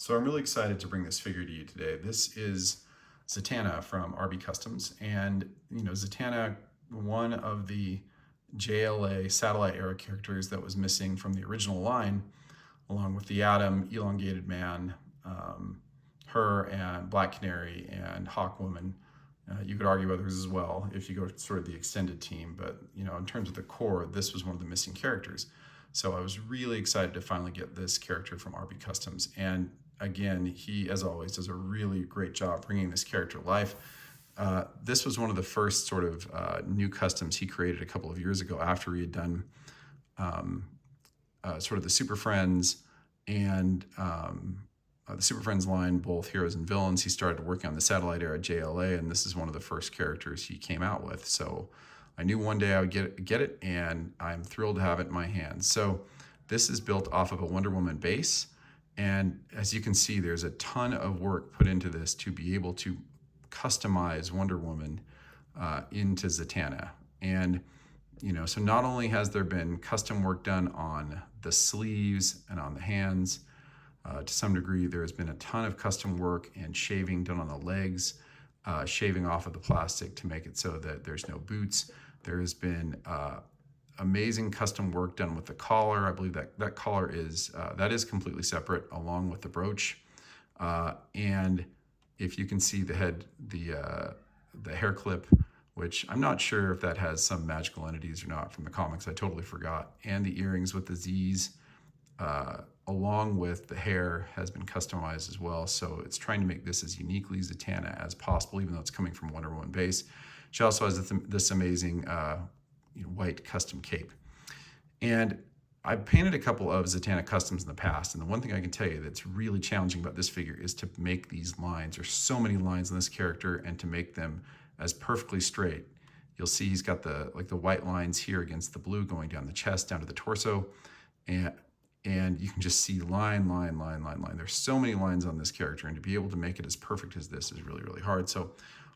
So I'm really excited to bring this figure to you today. This is Zatanna from RB Customs. And, Zatanna, one of the JLA satellite era characters that was missing from the original line, along with the Atom, Elongated Man, her, and Black Canary, and Hawkwoman. You could argue others as well if you go sort of the extended team, but in terms of the core, this was one of the missing characters. So I was really excited to finally get this character from RB Customs. And again, he, as always, does a really great job bringing this character to life. This was one of the first sort of new customs he created a couple of years ago after he had done sort of the Super Friends and the Super Friends line, both heroes and villains. He started working on the satellite era JLA, and this is one of the first characters he came out with. So I knew one day I would get it, and I'm thrilled to have it in my hands. So this is built off of a Wonder Woman base, and as you can see, there's a ton of work put into this to be able to customize Wonder Woman into Zatanna. And so not only has there been custom work done on the sleeves and on the hands, to some degree there has been a ton of custom work and shaving done on the legs, shaving off of the plastic to make it so that there's no boots. There has been amazing custom work done with the collar. I believe that collar is completely separate, along with the brooch. And if you can see the head, the hair clip, which I'm not sure if that has some magical entities or not from the comics, I totally forgot. And the earrings with the Z's, along with the hair, has been customized as well. So it's trying to make this as uniquely Zatanna as possible, even though it's coming from Wonder Woman base. She also has this amazing white custom cape. And I've painted a couple of Zatanna customs in the past, and the one thing I can tell you that's really challenging about this figure is to make these lines. There's so many lines in this character, and to make them as perfectly straight. You'll see he's got the white lines here against the blue going down the chest, down to the torso, and you can just see line. There's so many lines on this character, and to be able to make it as perfect as this is really, really hard. So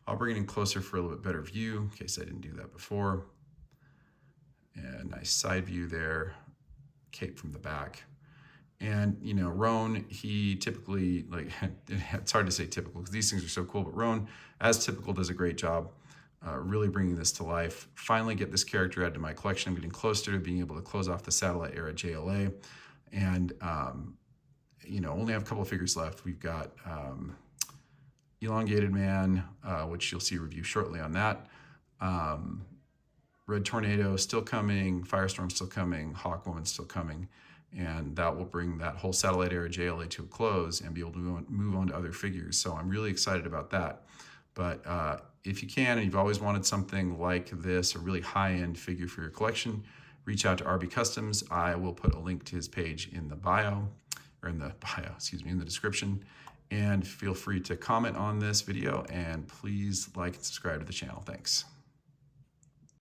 I'll bring it in closer for a little bit better view, in case I didn't do that before. And nice side view there, cape from the back. And, Roan, he typically, it's hard to say typical because these things are so cool, but Roan, as typical, does a great job really bringing this to life. Finally get this character added to my collection. I'm getting closer to being able to close off the satellite era JLA. And, only have a couple of figures left. We've got Elongated Man, which you'll see a review shortly on that. Red Tornado still coming, Firestorm still coming, Hawkwoman still coming, and that will bring that whole satellite era JLA to a close and be able to move on to other figures. So I'm really excited about that. But if you can, and you've always wanted something like this, a really high-end figure for your collection, reach out to RB Customs. I will put a link to his page in the in the description. And feel free to comment on this video, and please like and subscribe to the channel. Thanks.